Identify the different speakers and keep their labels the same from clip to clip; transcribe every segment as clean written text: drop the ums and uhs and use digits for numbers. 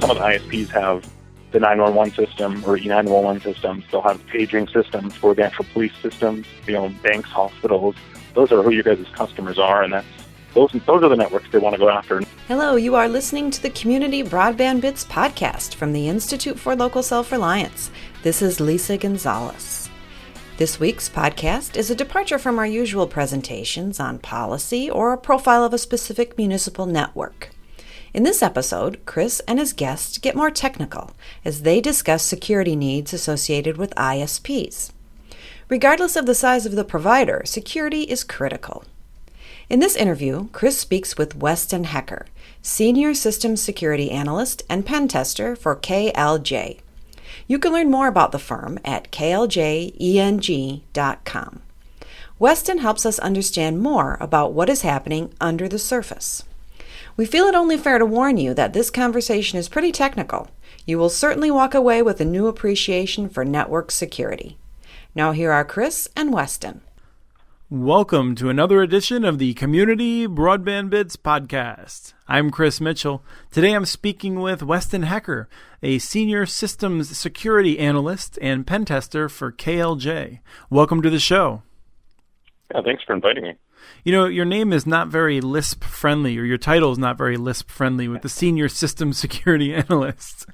Speaker 1: some of the ISPs have the 911 system or E911 systems. They'll have paging systems for the actual police systems, banks, hospitals. Those are who your guys' customers are, and those are the networks they want to go after.
Speaker 2: Hello, you are listening to the Community Broadband Bits podcast from the Institute for Local Self-Reliance. This is Lisa Gonzalez. This week's podcast is a departure from our usual presentations on policy or a profile of a specific municipal network. In this episode, Chris and his guest get more technical as they discuss security needs associated with ISPs. Regardless of the size of the provider, security is critical. In this interview, Chris speaks with Weston Hecker, Senior Systems Security Analyst and Pen Tester for KLJ. You can learn more about the firm at kljeng.com. Weston helps us understand more about what is happening under the surface. We feel it only fair to warn you that this conversation is pretty technical. You will certainly walk away with a new appreciation for network security. Now here are Chris and Weston.
Speaker 3: Welcome to another edition of the Community Broadband Bits podcast. I'm Chris Mitchell. Today I'm speaking with Weston Hecker, a Senior Systems Security Analyst and Pen Tester for KLJ. Welcome to the show.
Speaker 1: Yeah, thanks for inviting me.
Speaker 3: You know, your name is not very Lisp-friendly, or your title is not very Lisp-friendly with the Senior Systems Security Analyst.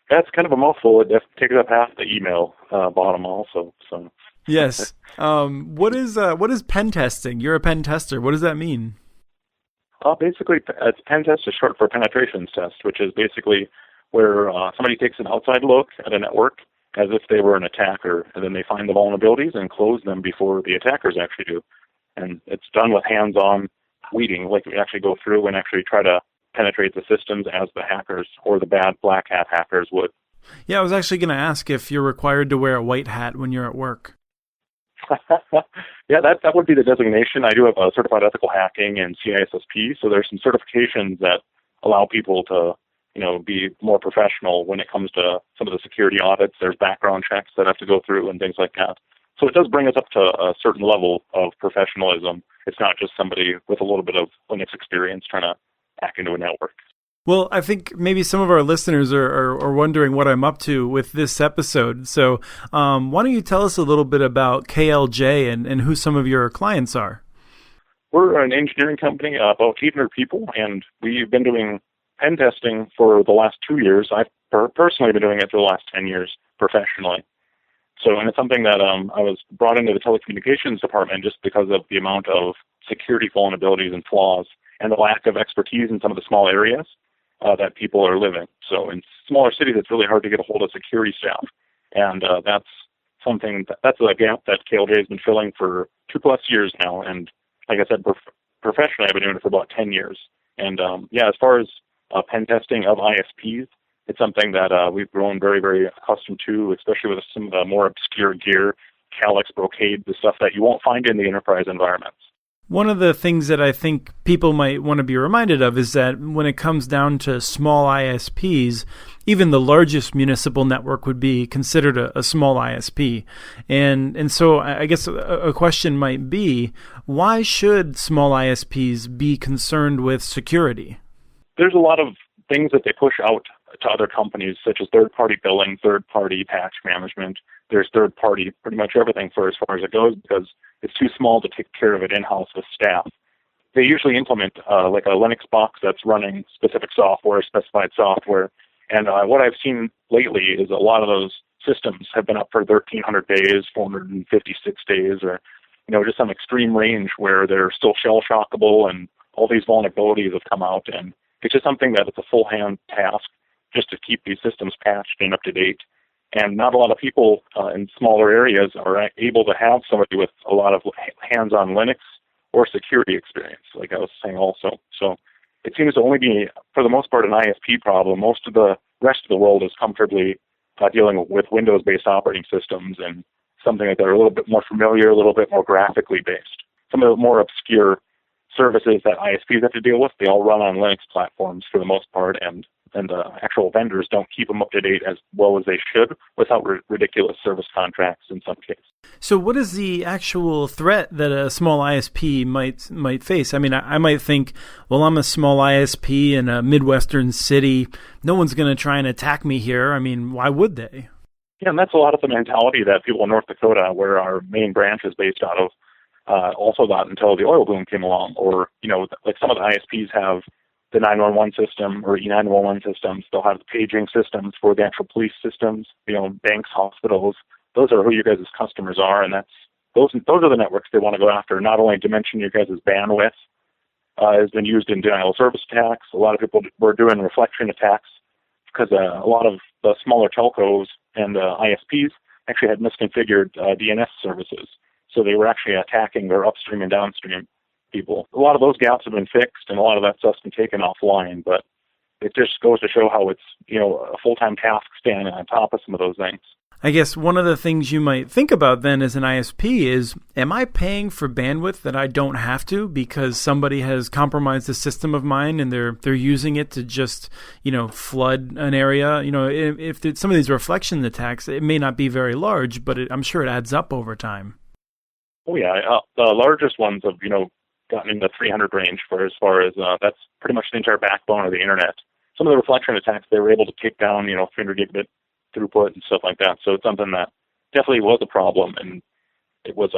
Speaker 1: That's kind of a mouthful. It takes up half the email bottom also. So.
Speaker 3: Yes. What is pen testing? You're a pen tester. What does that mean?
Speaker 1: Basically, pen test is short for penetrations test, which is basically where somebody takes an outside look at a network as if they were an attacker, and then they find the vulnerabilities and close them before the attackers actually do. And it's done with hands-on weeding, like we actually go through and actually try to penetrate the systems as the hackers or the bad black hat hackers would.
Speaker 3: Yeah, I was actually going to ask if you're required to wear a white hat when you're at work.
Speaker 1: Yeah, that would be the designation. I do have a certified ethical hacking and CISSP, so there's some certifications that allow people to be more professional when it comes to some of the security audits. There's background checks that have to go through and things like that. So it does bring us up to a certain level of professionalism. It's not just somebody with a little bit of Linux experience trying to hack into a network.
Speaker 3: Well, I think maybe some of our listeners are wondering what I'm up to with this episode. So why don't you tell us a little bit about KLJ and who some of your clients are?
Speaker 1: We're an engineering company, about 800 people, and we've been doing pen testing for the last 2 years. I've personally been doing it for the last 10 years professionally. So, and it's something that I was brought into the telecommunications department just because of the amount of security vulnerabilities and flaws and the lack of expertise in some of the small areas that people are living. So in smaller cities, it's really hard to get a hold of security staff. And that's a gap that KLJ has been filling for 2+ years now. And like I said, professionally, I've been doing it for about 10 years. And as far as pen testing of ISPs, it's something that we've grown very, very accustomed to, especially with some of the more obscure gear, Calyx, Brocade, the stuff that you won't find in the enterprise environments.
Speaker 3: One of the things that I think people might want to be reminded of is that when it comes down to small ISPs, even the largest municipal network would be considered a small ISP. And so I guess a question might be, why should small ISPs be concerned with security? There's
Speaker 1: a lot of things that they push out to other companies, such as third-party billing, third-party patch management. There's third-party pretty much everything for as far as it goes because it's too small to take care of it in-house with staff. They usually implement like a Linux box that's running specific software, specified software. And what I've seen lately is a lot of those systems have been up for 1,300 days, 456 days, or just some extreme range where they're still shell-shockable and all these vulnerabilities have come out. And it's just something that it's a full-hand task just to keep these systems patched and up to date. And not a lot of people in smaller areas are able to have somebody with a lot of hands-on Linux or security experience, like I was saying also. So it seems to only be, for the most part, an ISP problem. Most of the rest of the world is comfortably dealing with Windows-based operating systems and something that they're a little bit more familiar, a little bit more graphically based. Some of the more obscure services that ISPs have to deal with, they all run on Linux platforms for the most part, and and the actual vendors don't keep them up to date as well as they should without ridiculous service contracts in some cases.
Speaker 3: So what is the actual threat that a small ISP might face? I mean, I might think, well, I'm a small ISP in a Midwestern city. No one's going to try and attack me here. I mean, why would they?
Speaker 1: Yeah, and that's a lot of the mentality that people in North Dakota, where our main branch is based out of, also got until the oil boom came along. Or, like some of the ISPs have the 911 system or E911 systems. They'll have the paging systems for the actual police systems, banks, hospitals. Those are who you guys' customers are, and those are the networks they want to go after. Not only to mention your guys' bandwidth has been used in denial of service attacks. A lot of people were doing reflection attacks because a lot of the smaller telcos and ISPs actually had misconfigured DNS services. So they were actually attacking their upstream and downstream people. A lot of those gaps have been fixed, and a lot of that stuff's been taken offline, but it just goes to show how it's, a full-time task standing on top of some of those things.
Speaker 3: I guess one of the things you might think about then as an ISP is, am I paying for bandwidth that I don't have to because somebody has compromised a system of mine and they're using it to just, flood an area? If some of these reflection attacks, it may not be very large, but I'm sure it adds up over time.
Speaker 1: Oh, yeah. The largest ones have, gotten in the 300 range as far as that's pretty much the entire backbone of the internet. Some of the reflection attacks, they were able to take down, 300 gigabit throughput and stuff like that. So it's something that definitely was a problem. And it was,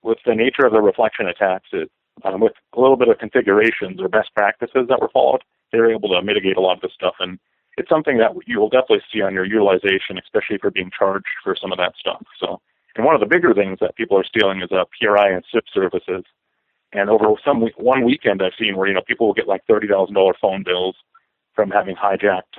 Speaker 1: with the nature of the reflection attacks, with a little bit of configurations or best practices that were followed, they were able to mitigate a lot of this stuff. And it's something that you will definitely see on your utilization, especially for being charged for some of that stuff. So, and one of the bigger things that people are stealing is PRI and SIP services. And over one weekend I've seen where, people will get like $30,000 phone bills from having hijacked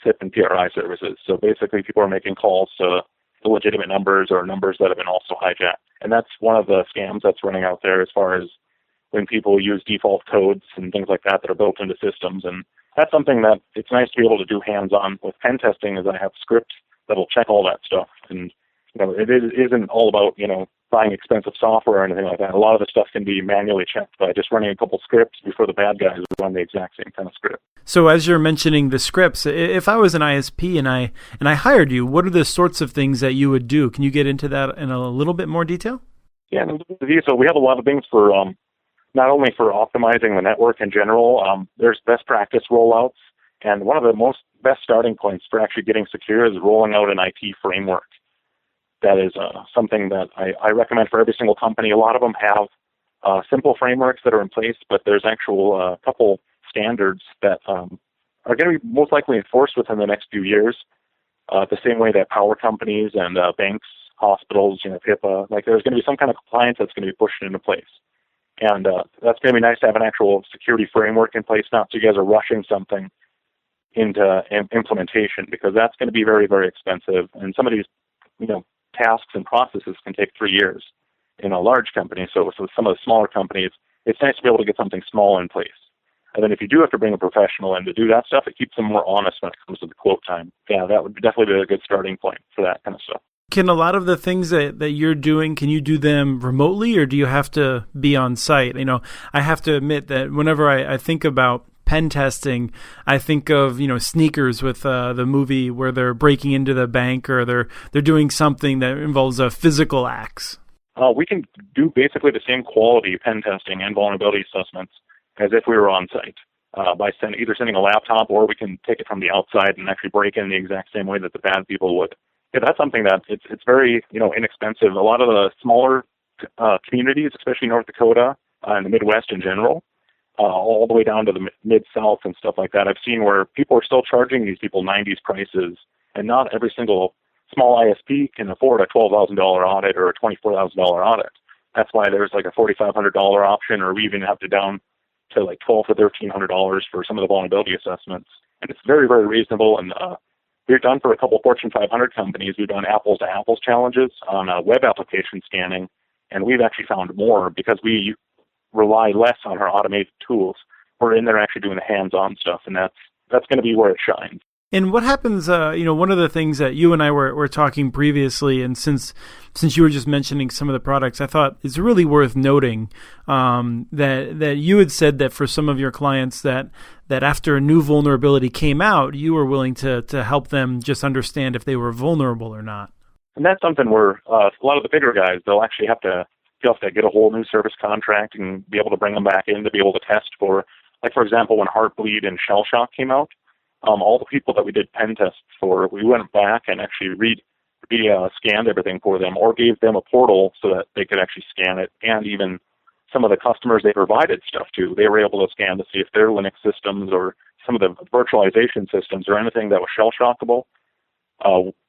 Speaker 1: SIP and PRI services. So basically people are making calls to illegitimate numbers or numbers that have been also hijacked. And that's one of the scams that's running out there as far as when people use default codes and things like that are built into systems. And that's something that it's nice to be able to do hands-on with pen testing, is I have scripts that will check all that stuff. And, it isn't all about, buying expensive software or anything like that. A lot of the stuff can be manually checked by just running a couple scripts before the bad guys run the exact same kind of script.
Speaker 3: So as you're mentioning the scripts, if I was an ISP and I hired you, what are the sorts of things that you would do? Can you get into that in a little bit more detail?
Speaker 1: Yeah, so we have a lot of things for not only for optimizing the network in general. There's best practice rollouts, and one of the best starting points for actually getting secure is rolling out an IT framework. That is something that I recommend for every single company. A lot of them have simple frameworks that are in place, but there's actual couple standards that are going to be most likely enforced within the next few years, the same way that power companies and banks, hospitals, HIPAA, like there's going to be some kind of compliance that's going to be pushed into place. And that's going to be nice to have an actual security framework in place, not so you guys are rushing something into implementation, because that's going to be very, very expensive. And some of these, tasks and processes can take 3 years in a large company. So some of the smaller companies, it's nice to be able to get something small in place. And then if you do have to bring a professional in to do that stuff, it keeps them more honest when it comes to the quote time. Yeah, that would definitely be a good starting point for that kind of stuff.
Speaker 3: Can a lot of the things that you're doing, can you do them remotely, or do you have to be on site? I have to admit that whenever I think about pen testing, I think of, Sneakers with the movie where they're breaking into the bank, or they're doing something that involves physical acts.
Speaker 1: We can do basically the same quality pen testing and vulnerability assessments as if we were on site by either sending a laptop, or we can take it from the outside and actually break in the exact same way that the bad people would. Yeah, that's something that it's very inexpensive. A lot of the smaller communities, especially North Dakota and the Midwest in general, all the way down to the mid-south and stuff like that, I've seen where people are still charging these people 90s prices, and not every single small ISP can afford a $12,000 audit or a $24,000 audit. That's why there's like a $4,500 option, or we even have to down to like $1,200 to $1,300 for some of the vulnerability assessments. And it's very, very reasonable. And we've done for a couple Fortune 500 companies, we've done apples-to-apples challenges on web application scanning, and we've actually found more because we rely less on our automated tools. We're in there actually doing the hands-on stuff, and that's going to be where it shines.
Speaker 3: And what happens, one of the things that you and I were talking previously, and since you were just mentioning some of the products, I thought it's really worth noting that you had said that for some of your clients that after a new vulnerability came out, you were willing to help them just understand if they were vulnerable or not.
Speaker 1: And that's something where a lot of the bigger guys, they'll actually have to get a whole new service contract and be able to bring them back in to be able to test for, like, for example, when Heartbleed and Shell Shock came out, all the people that we did pen tests for, we went back and actually scanned everything for them, or gave them a portal so that they could actually scan it. And even some of the customers they provided stuff to, they were able to scan to see if their Linux systems or some of the virtualization systems or anything that was shell shockable,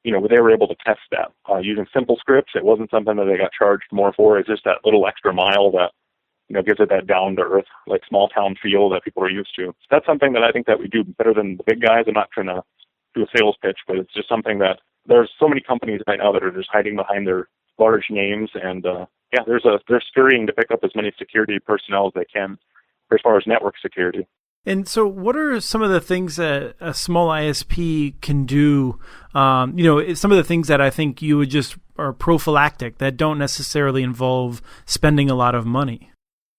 Speaker 1: they were able to test that using simple scripts. It wasn't something that they got charged more for. It's just that little extra mile that gives it that down-to-earth, like, small-town feel that people are used to. So that's something that I think that we do better than the big guys. I'm not trying to do a sales pitch, but it's just something that there's so many companies right now that are just hiding behind their large names, and they're scurrying to pick up as many security personnel as they can as far as network security.
Speaker 3: And so what are some of the things that a small ISP can do? Some of the things that I think you would just are prophylactic that don't necessarily involve spending a lot of money.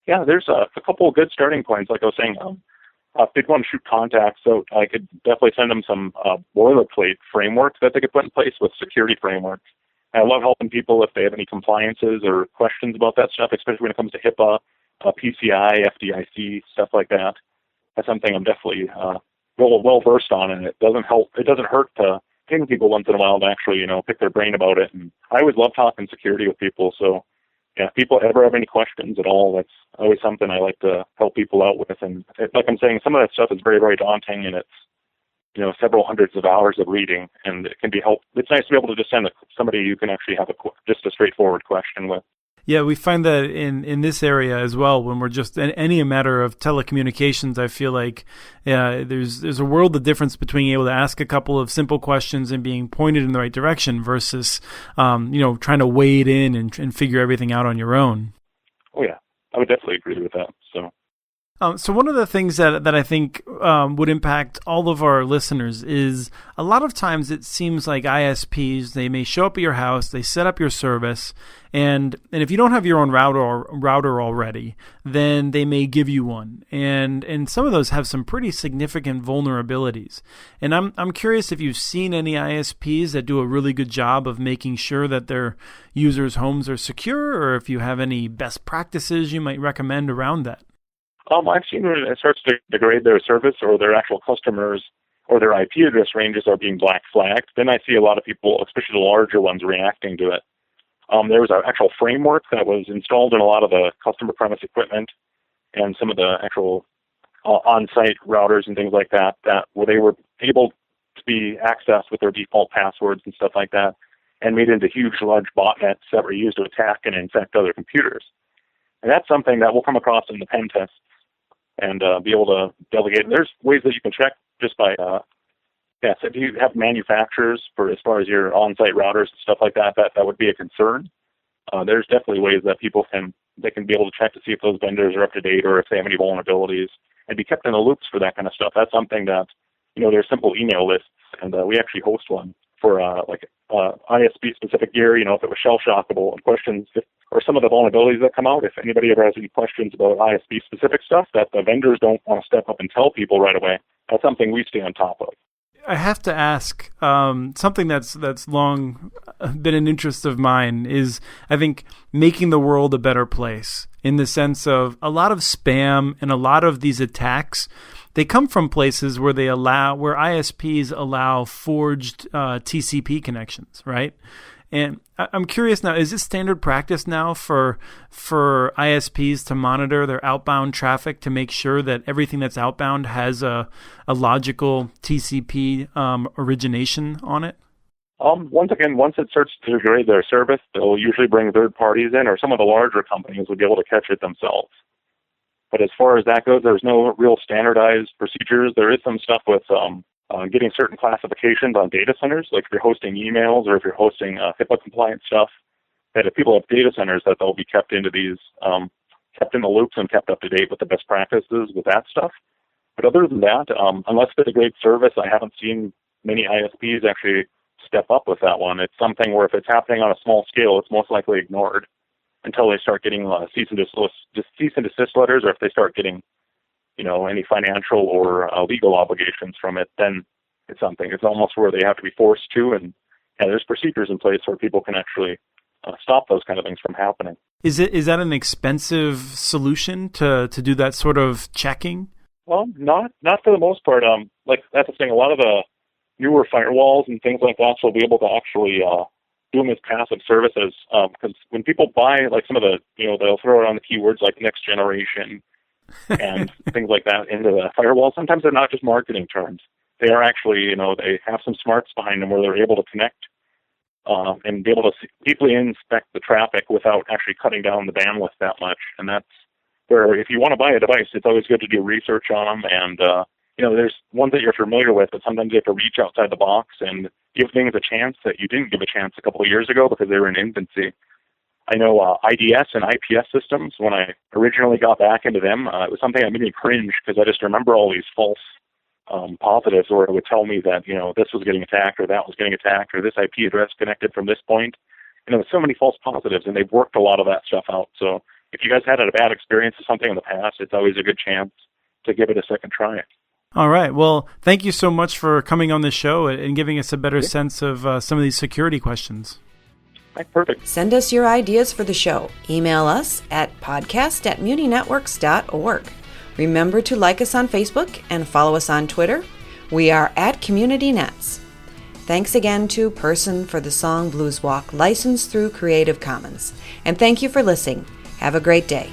Speaker 1: Yeah, there's a couple of good starting points. Like I was saying, if they'd want to shoot contacts, so I could definitely send them some boilerplate frameworks that they could put in place with security frameworks. And I love helping people if they have any compliances or questions about that stuff, especially when it comes to HIPAA, PCI, FDIC, stuff like that. That's something I'm definitely well versed on, and it doesn't hurt to ping people once in a while to actually pick their brain about it. And I always love talking security with people, so. Yeah, if people ever have any questions at all, that's always something I like to help people out with. And like I'm saying, some of that stuff is very, very daunting, and it's several hundreds of hours of reading, and it can be helpful. It's nice to be able to just send somebody you can actually have just a straightforward question with.
Speaker 3: Yeah, we find that in this area as well. When we're just in any matter of telecommunications, I feel like there's a world of difference between being able to ask a couple of simple questions and being pointed in the right direction versus trying to wade in and figure everything out on your own.
Speaker 1: Oh yeah, I would definitely agree with that.
Speaker 3: So one of the things that I think would impact all of our listeners is a lot of times it seems like ISPs, they may show up at your house, they set up your service, and if you don't have your own router already, then they may give you one. And some of those have some pretty significant vulnerabilities. And I'm curious if you've seen any ISPs that do a really good job of making sure that their users' homes are secure, or if you have any best practices you might recommend around that.
Speaker 1: I've seen when it starts to degrade their service or their actual customers or their IP address ranges are being black flagged. Then I see a lot of people, especially the larger ones, reacting to it. There was an actual framework that was installed in a lot of the customer premise equipment and some of the actual on-site routers and things like that where they were able to be accessed with their default passwords and stuff like that, and made into huge, large botnets that were used to attack and infect other computers. And that's something that we'll come across in the pen tests and be able to delegate. There's ways that you can check just by, so if you have manufacturers for as far as your on-site routers and stuff like that would be a concern. There's definitely ways that they can be able to check to see if those vendors are up to date or if they have any vulnerabilities and be kept in the loops for that kind of stuff. That's something that, there's simple email lists, and we actually host one for ISP-specific gear, if it was shell-shockable and questions, or some of the vulnerabilities that come out. If anybody ever has any questions about ISP-specific stuff that the vendors don't want to step up and tell people right away, that's something we stay on top of.
Speaker 3: I have to ask, something that's long been an interest of mine is, I think, making the world a better place, in the sense of a lot of spam and a lot of these attacks, they come from places where where ISPs allow forged TCP connections, right? And I'm curious now, is it standard practice now for ISPs to monitor their outbound traffic to make sure that everything that's outbound has a logical TCP origination on it?
Speaker 1: Once it starts to degrade their service, they'll usually bring third parties in, or some of the larger companies would be able to catch it themselves. But as far as that goes, there's no real standardized procedures. There is some stuff with getting certain classifications on data centers, like if you're hosting emails or if you're hosting HIPAA compliant stuff, that if people have data centers, that they'll be kept into these, kept in the loops and kept up to date with the best practices with that stuff. But other than that, unless they degrade service, I haven't seen many ISPs actually step up with that one. It's something where if it's happening on a small scale, it's most likely ignored until they start getting cease and desist letters, or if they start getting, any financial or legal obligations from it. Then it's something. It's almost where they have to be forced to, and there's procedures in place where people can actually stop those kind of things from happening.
Speaker 3: Is that an expensive solution to do that sort of checking?
Speaker 1: Well, not for the most part. Like that's the thing. A lot of the newer firewalls and things like that will be able to actually do them as passive services. Because when people buy, like some of the, they'll throw around the keywords like next generation and things like that into the firewall. Sometimes they're not just marketing terms. They are actually, they have some smarts behind them where they're able to connect and be able to deeply inspect the traffic without actually cutting down the bandwidth that much. And that's where, if you want to buy a device, it's always good to do research on them. And, there's ones that you're familiar with, but sometimes you have to reach outside the box and give things a chance that you didn't give a chance a couple of years ago because they were in infancy. I know IDS and IPS systems, when I originally got back into them, it was something that made me cringe because I just remember all these false positives where it would tell me that, this was getting attacked or that was getting attacked or this IP address connected from this point. There's so many false positives, and they've worked a lot of that stuff out. So if you guys had a bad experience with something in the past, it's always a good chance to give it a second try.
Speaker 3: All right. Well, thank you so much for coming on the show and giving us a better sense of some of these security questions.
Speaker 1: Right, perfect.
Speaker 2: Send us your ideas for the show. Email us at podcast@muninetworks.org. Remember to like us on Facebook and follow us on Twitter. We are at CommunityNets. Thanks again to Person for the song Blues Walk, licensed through Creative Commons. And thank you for listening. Have a great day.